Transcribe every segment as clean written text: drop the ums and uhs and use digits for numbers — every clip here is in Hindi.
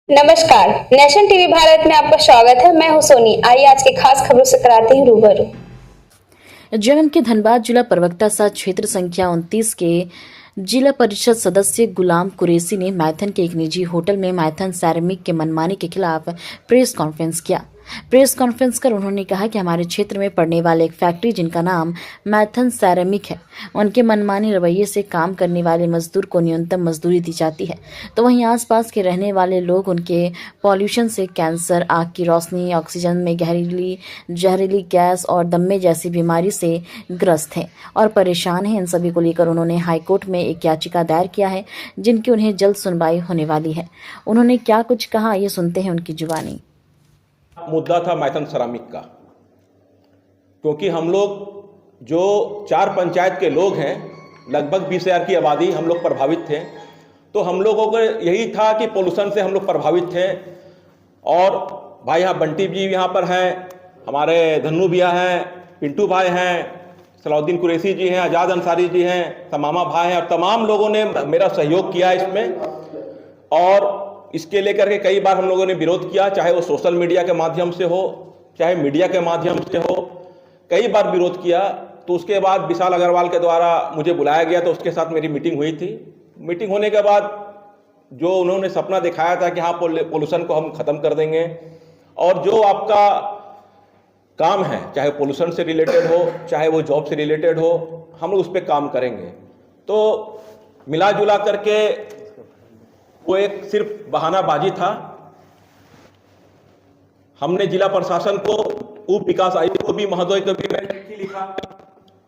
नमस्कार। नेशन टीवी भारत में आपका स्वागत है। मैं हूं सोनी। आइए आज के खास खबरों से कराते हैं रूबरू। जैन के धनबाद जिला प्रवक्ता सह क्षेत्र संख्या 29 के जिला परिषद सदस्य गुलाम कुरैशी ने मैथन के एक निजी होटल में मैथन सैरामिक के मनमानी के खिलाफ प्रेस कॉन्फ्रेंस किया। प्रेस कॉन्फ्रेंस कर उन्होंने कहा कि हमारे क्षेत्र में पड़ने वाले एक फैक्ट्री जिनका नाम मैथन सैरामिक है, उनके मनमानी रवैये से काम करने वाले मजदूर को न्यूनतम मजदूरी दी जाती है, तो वहीं आसपास के रहने वाले लोग उनके पॉल्यूशन से कैंसर, आँख की रोशनी, ऑक्सीजन में जहरीली गैस और दम्मे जैसी बीमारी से ग्रस्त हैं और परेशान हैं। इन सभी को लेकर उन्होंने हाईकोर्ट में एक याचिका दायर किया है, जिनकी उन्हें जल्द सुनवाई होने वाली है। उन्होंने क्या कुछ कहा, ये सुनते हैं उनकी जुबानी। मुद्दा था मैथन सेरामिक का, क्योंकि हम लोग जो 4 पंचायत के लोग हैं, लगभग 20,000 की आबादी, हम लोग प्रभावित थे। तो हम लोगों को यही था कि पोल्यूशन से हम लोग प्रभावित थे। और भाई यहाँ बंटी जी यहाँ पर हैं, हमारे धन्नू भैया हैं, पिंटू भाई हैं, सलाउद्दीन कुरैशी जी हैं, आज़ाद अंसारी जी हैं, तमामा भाई हैं, और तमाम लोगों ने मेरा सहयोग किया इसमें। और इसके लेकर के कई बार हम लोगों ने विरोध किया, चाहे वो सोशल मीडिया के माध्यम से हो, चाहे मीडिया के माध्यम से हो, कई बार विरोध किया। तो उसके बाद विशाल अग्रवाल के द्वारा मुझे बुलाया गया, तो उसके साथ मेरी मीटिंग हुई थी। मीटिंग होने के बाद जो उन्होंने सपना दिखाया था कि हाँ पोल्यूशन को हम ख़त्म कर देंगे, और जो आपका काम है, चाहे पोल्यूशन से रिलेटेड हो, चाहे वो जॉब से रिलेटेड हो, हम लोग उस पर काम करेंगे। तो मिला जुला करके वो एक सिर्फ बहानाबाजी था। हमने जिला प्रशासन को, उप विकास आयुक्त को भी, महोदय को भी मैं चिट्ठी लिखा।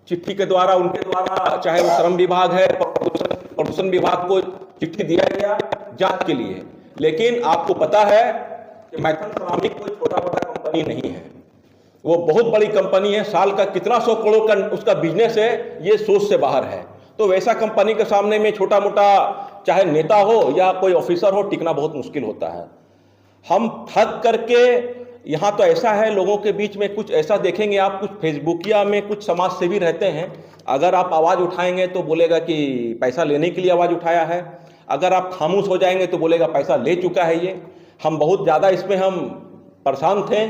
चिट्ठी के द्वारा, उनके द्वारा, चाहे वो श्रम विभाग है, प्रदूषण विभाग को चिट्ठी दिया गया जांच के लिए। लेकिन आपको पता है कि मैथन सेरामिक कोई छोटा बड़ा कंपनी नहीं है, वो बहुत बड़ी कंपनी है। साल का कितना 100 करोड़ का उसका बिजनेस है, ये सोच से बाहर है। तो वैसा कंपनी के सामने में छोटा मोटा चाहे नेता हो या कोई ऑफिसर हो, टिकना बहुत मुश्किल होता है। हम थक करके यहाँ, तो ऐसा है लोगों के बीच में कुछ ऐसा देखेंगे आप, कुछ फेसबुकिया में कुछ समाज सेवी रहते हैं, अगर आप आवाज़ उठाएंगे तो बोलेगा कि पैसा लेने के लिए आवाज़ उठाया है, अगर आप खामोश हो जाएंगे तो बोलेगा पैसा ले चुका है ये। हम बहुत ज़्यादा इसमें हम परेशान थे।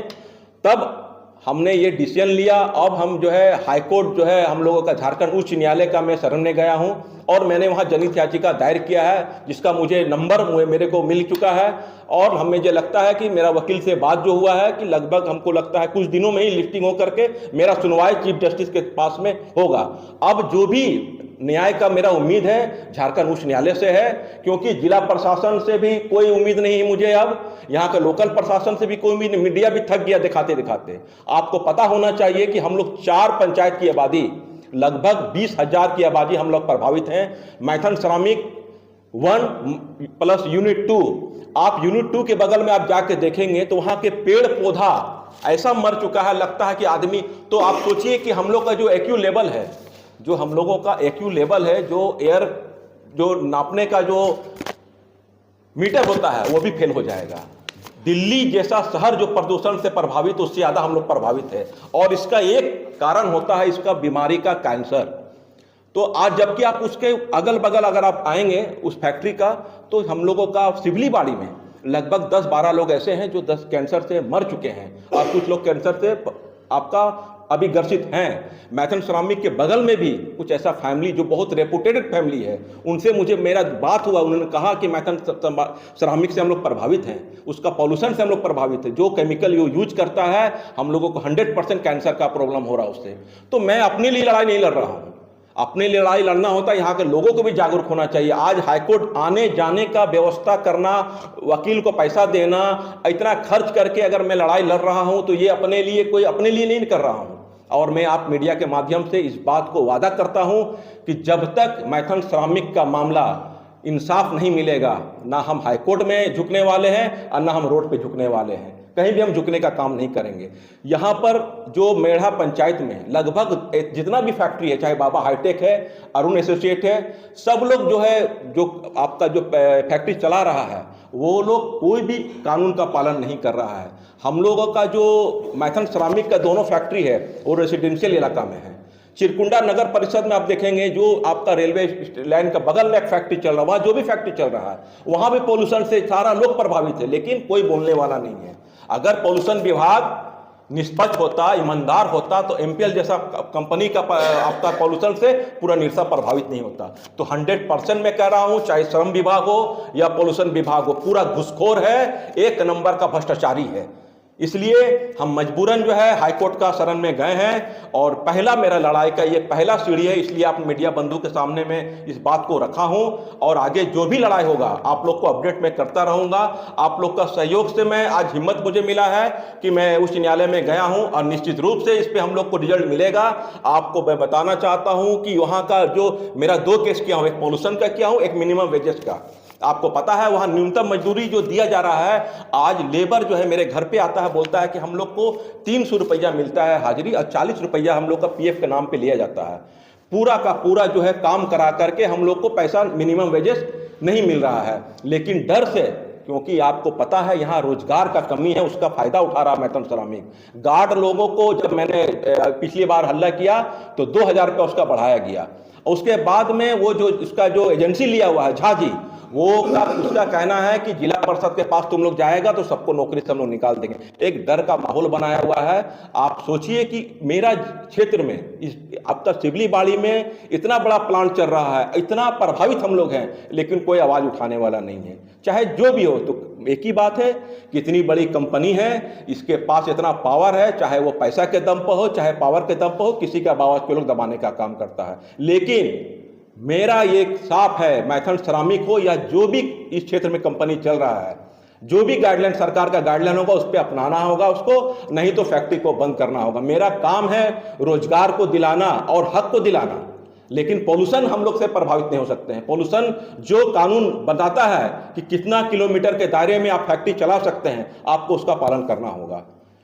तब हमने ये डिसीजन लिया। अब हम जो है हाईकोर्ट, जो है हम लोगों का झारखंड उच्च न्यायालय का मैं शरण में गया हूं, और मैंने वहां जनहित याचिका दायर किया है, जिसका मुझे नंबर मेरे को मिल चुका है। और हमें ये लगता है कि मेरा वकील से बात जो हुआ है कि लगभग हमको लगता है कुछ दिनों में ही लिफ्टिंग हो करके मेरा सुनवाई चीफ जस्टिस के पास में होगा। अब जो भी न्याय का मेरा उम्मीद है झारखंड उच्च न्यायालय से है, क्योंकि जिला प्रशासन से भी कोई उम्मीद नहीं है मुझे। अब यहाँ के लोकल प्रशासन से भी कोई उम्मीद नहीं। मीडिया भी थक गया दिखाते दिखाते। आपको पता होना चाहिए कि हम लोग 4 पंचायत की आबादी, लगभग 20,000 की आबादी हम लोग प्रभावित हैं। मैथन सेरामिक 1 प्लस यूनिट 2, आप यूनिट 2 के बगल में आप जाके देखेंगे तो वहाँ के पेड़ पौधा ऐसा मर चुका है, लगता है कि आदमी। तो आप सोचिए कि हम लोग का जो एक्यू लेवल है, जो हम लोगों का एक्यू लेवल है, जो एयर जो नापने का जो मीटर होता है, वो भी फेल हो जाएगा। दिल्ली जैसा शहर जो प्रदूषण से प्रभावित, उससे ज़्यादा हम लोग प्रभावित है। और इसका एक कारण होता है इसका बीमारी का, कैंसर। तो आज जबकि आप उसके अगल बगल अगर आप आएंगे उस फैक्ट्री का, तो हम लोगों का सिवलीबाड़ी में लगभग 10-12 लोग ऐसे हैं जो 10 कैंसर से मर चुके हैं, और कुछ लोग कैंसर से आपका अभी ग्रसित हैं। मैथन सेरामिक के बगल में भी कुछ ऐसा फैमिली जो बहुत रेपुटेटेड फैमिली है, उनसे मुझे मेरा बात हुआ। उन्होंने कहा कि मैथन सेरामिक से हम लोग प्रभावित हैं, उसका पॉल्यूशन से हम लोग प्रभावित हैं, जो केमिकल यूज करता है, हम लोगों को 100% कैंसर का प्रॉब्लम हो रहा है उससे। तो मैं अपने लिए लड़ाई नहीं लड़ रहा हूँ, अपने लिए लड़ाई लड़ना होता है, यहाँ के लोगों को भी जागरूक होना चाहिए। आज हाईकोर्ट आने जाने का व्यवस्था करना, वकील को पैसा देना, इतना खर्च करके अगर मैं लड़ाई लड़ रहा हूँ, तो ये अपने लिए नहीं कर रहा हूँ। और मैं आप मीडिया के माध्यम से इस बात को वादा करता हूँ कि जब तक मैथन सेरामिक का मामला इंसाफ नहीं मिलेगा, ना हम हाईकोर्ट में झुकने वाले हैं और ना हम रोड पे झुकने वाले हैं। कहीं भी हम झुकने का काम नहीं करेंगे। यहाँ पर जो मेढ़ा पंचायत में लगभग जितना भी फैक्ट्री है, चाहे बाबा हाईटेक है, अरुण एसोसिएट है, सब लोग जो है, जो आपका जो फैक्ट्री चला रहा है, वो लोग कोई भी कानून का पालन नहीं कर रहा है। हम लोगों का जो मैथन सेरामिक का दोनों फैक्ट्री है वो रेसिडेंशियल इलाका में है। चिरकुंडा नगर परिषद में आप देखेंगे जो आपका रेलवे लाइन का बगल में एक फैक्ट्री चल रहा है, वहाँ जो भी फैक्ट्री चल रहा है वहाँ भी पोल्यूशन से सारा लोग प्रभावित है, लेकिन कोई बोलने वाला नहीं है। अगर पोल्यूशन विभाग निष्पक्ष होता, ईमानदार होता तो एमपीएल जैसा कंपनी का आपका पोल्यूशन से पूरा निरसा प्रभावित नहीं होता। तो 100% मैं कह रहा हूं, चाहे श्रम विभाग हो या पोल्यूशन विभाग हो, पूरा घुसखोर है, एक नंबर का भ्रष्टाचारी है। इसलिए हम मजबूरन जो है हाईकोर्ट का शरण में गए हैं और पहला मेरा लड़ाई का ये पहला सीढ़ी है, इसलिए आप मीडिया बंधु के सामने में इस बात को रखा हूं और आगे जो भी लड़ाई होगा आप लोग को अपडेट मैं करता रहूंगा। आप लोग का सहयोग से मैं आज हिम्मत मुझे मिला है कि मैं उच्च न्यायालय में गया हूं और निश्चित रूप से इस पर हम लोग को रिजल्ट मिलेगा। आपको मैं बताना चाहता हूं कि वहां का जो मेरा 2 केस किया हूं, एक पोल्यूशन का किया हूं, एक मिनिमम वेजेस का। आपको पता है वहां न्यूनतम मजदूरी जो दिया जा रहा है, आज लेबर जो है मेरे घर पे आता है, बोलता है कि हम लोग को 300 रुपया मिलता है हाजिरी और 40 रुपया हम लोग का पीएफ के नाम पे लिया जाता है। पूरा का पूरा जो है काम करा करके हम लोग को पैसा मिनिमम वेजेस नहीं मिल रहा है, लेकिन डर से, क्योंकि आपको पता है यहाँ रोजगार का कमी है, उसका फायदा उठा रहा मैथन श्रमिक। गार्ड लोगों को जब मैंने पिछली बार हल्ला किया तो 2000 रुपया उसका बढ़ाया गया। उसके बाद में वो जो इसका जो एजेंसी लिया हुआ है झा जी, वो उसका कहना है कि जिला परिषद के पास तुम लोग जाएगा तो सबको नौकरी से हम लोग निकाल देंगे। एक डर का माहौल बनाया हुआ है। आप सोचिए कि मेरा क्षेत्र में इस आपका सिवली बाड़ी में इतना बड़ा प्लांट चल रहा है, इतना प्रभावित हम लोग हैं, लेकिन कोई आवाज उठाने वाला नहीं है। चाहे जो भी हो, तो एक ही बात है कि इतनी बड़ी कंपनी है, इसके पास इतना पावर है, चाहे वो पैसा के दम पर हो चाहे पावर के दम पर हो, किसी का आवाज को लोग दबाने का काम करता है। लेकिन मेरा ये साफ है, मैथन श्रमिक हो या जो भी इस क्षेत्र में कंपनी चल रहा है, जो भी गाइडलाइन सरकार का गाइडलाइन होगा उस पर अपनाना होगा उसको, नहीं तो फैक्ट्री को बंद करना होगा। मेरा काम है रोजगार को दिलाना और हक को दिलाना, लेकिन पोल्यूशन हम लोग से प्रभावित नहीं हो सकते हैं। पोल्यूशन जो कानून बताता है कि कितना किलोमीटर के दायरे में आप फैक्ट्री चला सकते हैं, आपको उसका पालन करना होगा।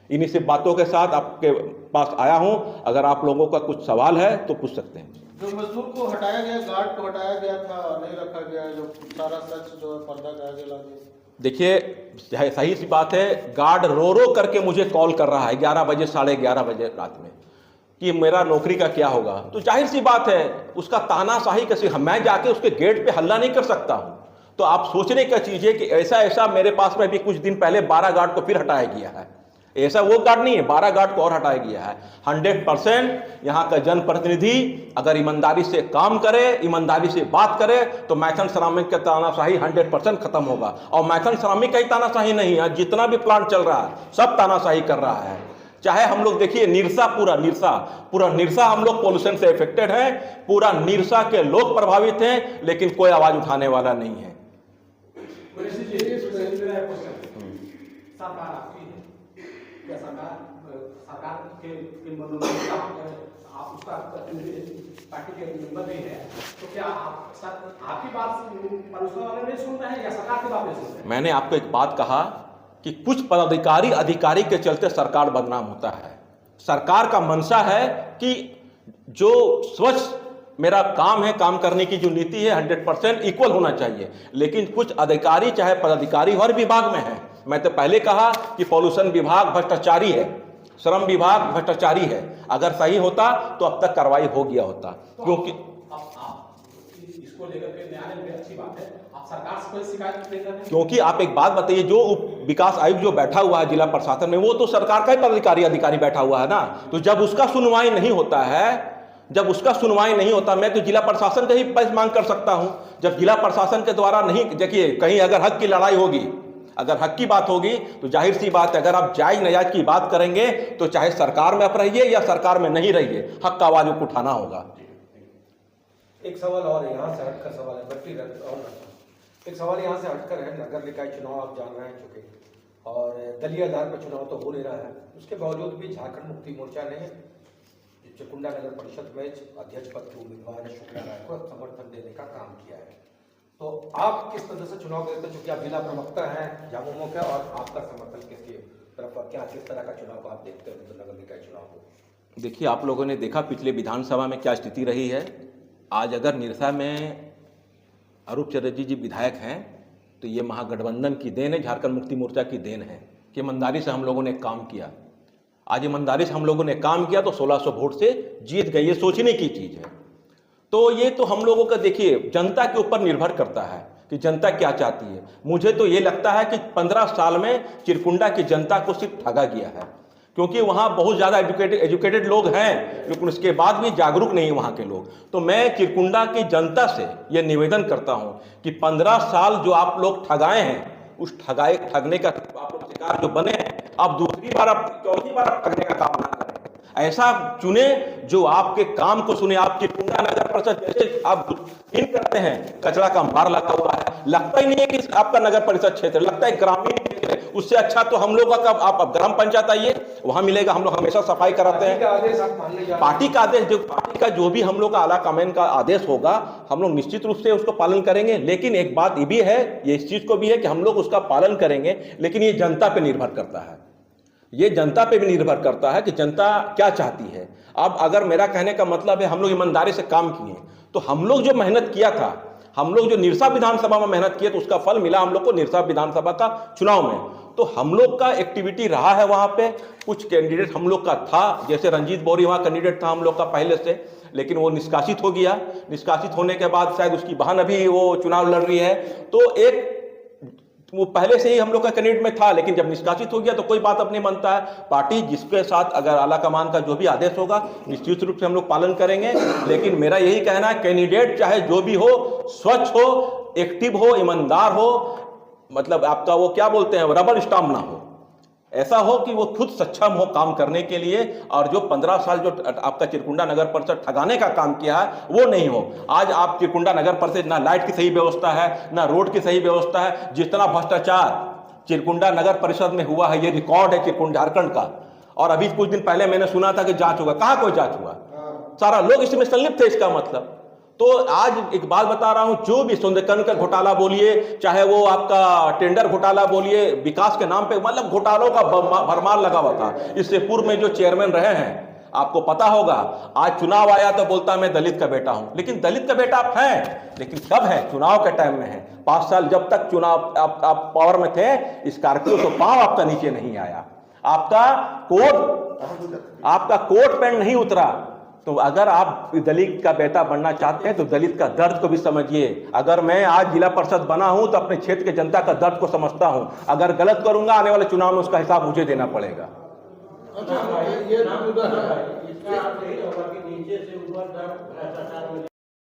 इन्हीं से बातों के साथ आपके पास आया हूं, अगर आप लोगों का कुछ सवाल है तो पूछ सकते हैं। जो मजदूर को हटाया गया, गार्ड को हटाया गया था, नहीं रखा गया, जो सारा सच जो है पर्दा के आगे ला दिया। देखिए सही सी बात है, गार्ड रो रो करके मुझे कॉल कर रहा है 11 बजे 11:30 बजे रात में कि मेरा नौकरी का क्या होगा। तो जाहिर सी बात है उसका तानाशाही कैसे, मैं जाके उसके गेट पे हल्ला नहीं कर सकता हूं। तो आप सोचने का चीज है कि ऐसा मेरे पास में भी कुछ दिन पहले 12 गार्ड को फिर हटाया गया है। ऐसा वो गार्ड नहीं है, 12 गार्ड को और हटाया गया है। 100% यहाँ का जनप्रतिनिधि अगर ईमानदारी से काम करे, ईमानदारी से बात करे, तो मैथन श्रमिक का तानाशाही 100% खत्म होगा। और मैथन श्रमिक का ही तानाशाही नहीं है, जितना भी प्लांट चल रहा है सब तानाशाही कर रहा है। चाहे हम लोग देखिए निरसा, पूरा निरसा हम लोग पोल्यूशन से इफेक्टेड है, पूरा निरसा के लोग प्रभावित हैं, लेकिन कोई आवाज उठाने वाला नहीं है। सरकार के मनोनीत आप उसका पार्टी के मेंबर भी है, तो क्या आपकी बात पोल्यूशन वाले नहीं सुन रहे हैं या सरकार की बात नहीं सुन रहे हैं? मैंने आपको एक बात कहा कि कुछ अधिकारी के चलते सरकार बदनाम होता है। सरकार का मंशा है कि जो स्वच्छ मेरा काम है, काम करने की जो नीति है 100% इक्वल होना चाहिए, लेकिन कुछ अधिकारी चाहे पदाधिकारी हर विभाग में है। मैं तो पहले कहा कि पोल्यूशन विभाग भ्रष्टाचारी है, श्रम विभाग भ्रष्टाचारी है। अगर सही होता तो अब तक कार्रवाई हो गया होता, क्योंकि इसको लेकर के न्यायालय में अच्छी बात है, आप सरकार से कोई शिकायत नहीं कर रहे हैं। क्योंकि आप एक बात बताइए, जो उप विकास आयुक्त जो बैठा हुआ है जिला प्रशासन में, वो तो सरकार का ही अधिकारी बैठा हुआ है ना। तो जब उसका सुनवाई नहीं होता है, मैं तो जिला प्रशासन से ही पैसे मांग कर सकता हूं। जब जिला प्रशासन के द्वारा नहीं, देखिए कहीं अगर हक की लड़ाई होगी, अगर हक की बात होगी तो जाहिर सी बात है, अगर आप जायज नाजायज की बात करेंगे तो चाहे सरकार में आप रहिए या सरकार में नहीं रहिए, हक का आवाज उठाना होगा। एक सवाल और है, यहाँ से हटकर सवाल है, बट्टी एक सवाल यहाँ से हटकर है। नगर निकाय चुनाव आप जान रहे हैं चुके, और दलीय आधार पर चुनाव तो हो नहीं रहा है, उसके बावजूद भी झारखंड मुक्ति मोर्चा ने चिरकुंडा नगर परिषद में अध्यक्ष पद के उम्मीदवार शुक्ला राय को समर्थन देने का काम किया है। तो आप किस तरह से चुनाव देखते हैं, चूंकि आप जिला प्रवक्ता हैं झामुमो के, और आपका समर्थन किसकी तरफ, क्या किस तरह का चुनाव को आप देखते हैं नगर निकाय चुनाव को? देखिए, आप लोगों ने देखा पिछले विधानसभा में क्या स्थिति रही है। आज अगर निरसा में अरूप चटर्जी जी विधायक हैं तो ये महागठबंधन की देन है, झारखंड मुक्ति मोर्चा की देन है कि ईमानदारी से हम लोगों ने काम किया। आज ईमानदारी से हम लोगों ने काम किया तो 1600 वोट से जीत गए, ये सोचने की चीज़ है। तो ये तो हम लोगों का देखिए जनता के ऊपर निर्भर करता है कि जनता क्या चाहती है। मुझे तो ये लगता है कि 15 साल में चिरकुंडा की जनता को सिर्फ ठगा गया है, क्योंकि वहाँ बहुत ज़्यादा एजुकेटेड लोग हैं, लेकिन उसके बाद भी जागरूक नहीं वहाँ के लोग। तो मैं चिरकुंडा की जनता से ये निवेदन करता हूँ कि 15 साल जो आप लोग ठगाए हैं, उस ठगने का आप लोग शिकार जो बने हैं, अब दूसरी बार, अब चौथी बार आप ठगने का काम ना करें। ऐसा चुने जो आपके काम को सुने। आप चिरकुंडा नगर परिषद जैसे आप इन करते हैं, कचरा का अंबार लगा हुआ है, लगता ही नहीं है कि आपका नगर परिषद क्षेत्र, लगता है ग्रामीण क्षेत्र। उससे अच्छा तो हम लोगों का आप ग्राम पंचायत आइए, वहां मिलेगा। हम लोग हमेशा सफाई कराते हैं। पार्टी का आदेश, जो पार्टी का जो भी हम लोग का आला कमान का आदेश होगा, हम लोग निश्चित रूप से उसको पालन करेंगे। लेकिन एक बात ये भी है, ये इस चीज को भी है कि हम लोग उसका पालन करेंगे, लेकिन ये जनता पे निर्भर करता है। ये जनता पे भी निर्भर करता है कि जनता क्या चाहती है। अब अगर मेरा कहने का मतलब है हम लोग ईमानदारी से काम किए, तो हम लोग जो मेहनत किया था, हम लोग जो निरसा विधानसभा में मेहनत किए, तो उसका फल मिला हम लोग को निरसा विधानसभा का चुनाव में। तो हम लोग का एक्टिविटी रहा है वहाँ पे। कुछ कैंडिडेट हम लोग का था, जैसे रंजीत बौरी वहाँ कैंडिडेट था हम लोग का पहले से, लेकिन वो निष्कासित हो गया। निष्कासित होने के बाद शायद उसकी बहन अभी वो चुनाव लड़ रही है। तो एक वो पहले से ही हम लोग का कैंडिडेट में था, लेकिन जब निष्कासित हो गया तो कोई बात अब नहीं बनता है। पार्टी जिसके साथ अगर आला कमान का जो भी आदेश होगा निश्चित रूप से हम लोग पालन करेंगे। लेकिन मेरा यही कहना है, कैंडिडेट चाहे जो भी हो, स्वच्छ हो, एक्टिव हो, ईमानदार हो, मतलब आपका वो क्या बोलते हैं, रबर स्टाम्प ना हो। ऐसा हो कि वो खुद सक्षम हो काम करने के लिए, और जो 15 साल जो आपका चिरकुंडा नगर परिषद ठगाने का काम किया है वो नहीं हो। आज आप चिरकुंडा नगर परिषद ना लाइट की सही व्यवस्था है, ना रोड की सही व्यवस्था है। जितना भ्रष्टाचार चिरकुंडा नगर परिषद में हुआ है, ये रिकॉर्ड है चिरकुंड झारखंड का। और अभी कुछ दिन पहले मैंने सुना था कि जांच होगा, कहाँ कोई जांच हुआ? सारा लोग इसमें संलिप्त थे। इसका मतलब तो आज एक बात बता रहा हूं, जो भी सौंदर्यकरण का घोटाला बोलिए, चाहे वो आपका टेंडर घोटाला बोलिए, विकास के नाम पे मतलब घोटालों का भरमार लगा हुआ था। इससे पूर्व में जो चेयरमैन रहे हैं, आपको पता होगा, आज चुनाव आया तो बोलता मैं दलित का बेटा हूं। लेकिन दलित का बेटा आप हैं, लेकिन कब है? चुनाव के टाइम में है। 5 साल जब तक चुनाव आप पावर में थे, स्कॉर्पियो तो पांव आपका नीचे नहीं आया, आपका कोट पैंट नहीं उतरा। तो अगर आप दलित का बेटा बनना चाहते हैं तो दलित का दर्द को भी समझिए। अगर मैं आज जिला परिषद बना हूं तो अपने क्षेत्र के जनता का दर्द को समझता हूं। अगर गलत करूंगा, आने वाले चुनाव में उसका हिसाब मुझे देना पड़ेगा। अच्छा, ये